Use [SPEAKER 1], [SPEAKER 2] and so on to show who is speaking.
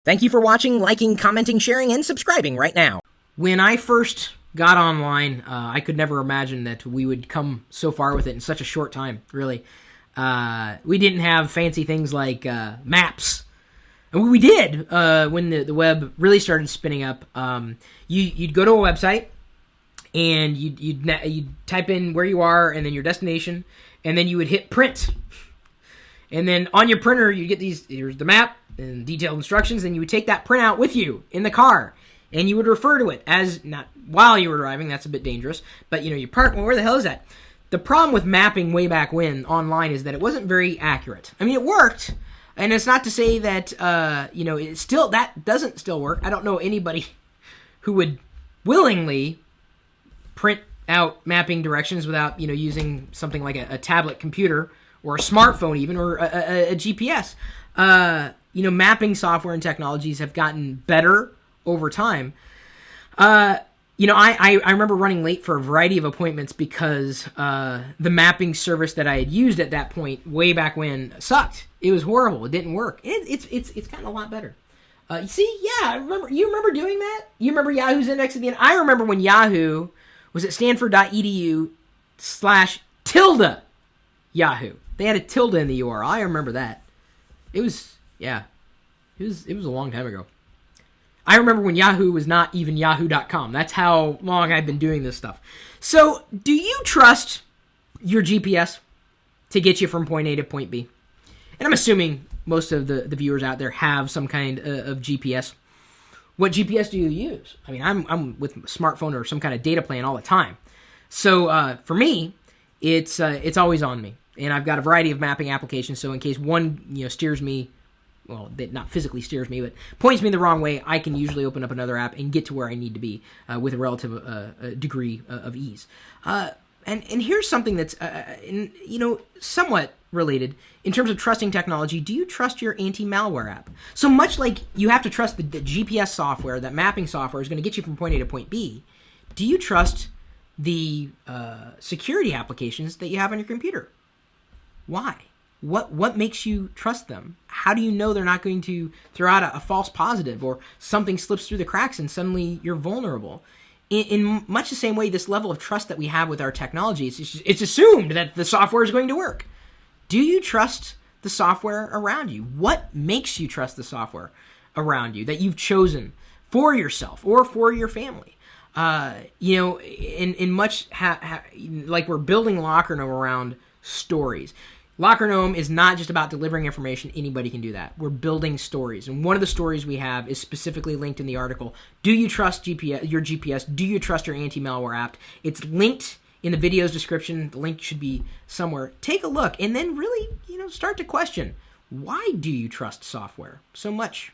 [SPEAKER 1] Thank you for watching, liking, commenting, sharing, and subscribing right now. When I first got online, I could never imagine that we would come so far with it in such a short time, really. We didn't have fancy things like maps. And we did when the web really started spinning up. You'd go to a website, and you'd type in where you are and then your destination, and then you would hit print. And then on your printer, you get here's the map and detailed instructions, and you would take that printout with you in the car, and you would refer to it as, not while you were driving, that's a bit dangerous, but you park, well, where the hell is that? The problem with mapping way back when online is that it wasn't very accurate. I mean, it worked, and it's not to say that, that doesn't still work. I don't know anybody who would willingly print out mapping directions without, using something like a tablet computer or a smartphone even, or a GPS. Mapping software and technologies have gotten better over time. I remember running late for a variety of appointments because the mapping service that I had used at that point, way back when, sucked. It was horrible. It didn't work. It's gotten a lot better. You remember doing that? You remember Yahoo's index at the end? I remember when Yahoo was at stanford.edu/tilde-Yahoo. They had a tilde in the URL. I remember that. It was a long time ago. I remember when Yahoo was not even yahoo.com. That's how long I've been doing this stuff. So, do you trust your GPS to get you from point A to point B? And I'm assuming most of the viewers out there have some kind of GPS. What GPS do you use? I mean, I'm with a smartphone or some kind of data plan all the time. So, for me, it's always on me. And I've got a variety of mapping applications, so in case one, steers me, well, not physically steers me, but points me the wrong way, I can usually open up another app and get to where I need to be with a relative degree of ease. And here's something that's, somewhat related. In terms of trusting technology, do you trust your anti-malware app? So much like you have to trust the GPS software, that mapping software is going to get you from point A to point B, do you trust the security applications that you have on your computer? Why? What makes you trust them? How do you know they're not going to throw out a false positive, or something slips through the cracks and suddenly you're vulnerable? In much the same way, this level of trust that we have with our technology, it's assumed that the software is going to work. Do you trust the software around you? What makes you trust the software around you that you've chosen for yourself or for your family? In much like we're building Locker Gnome around stories. Locker Gnome is not just about delivering information. Anybody can do that. We're building stories. And one of the stories we have is specifically linked in the article. Do you trust your GPS? Do you trust your anti-malware app? It's linked in the video's description. The link should be somewhere. Take a look and then really, start to question, why do you trust software so much?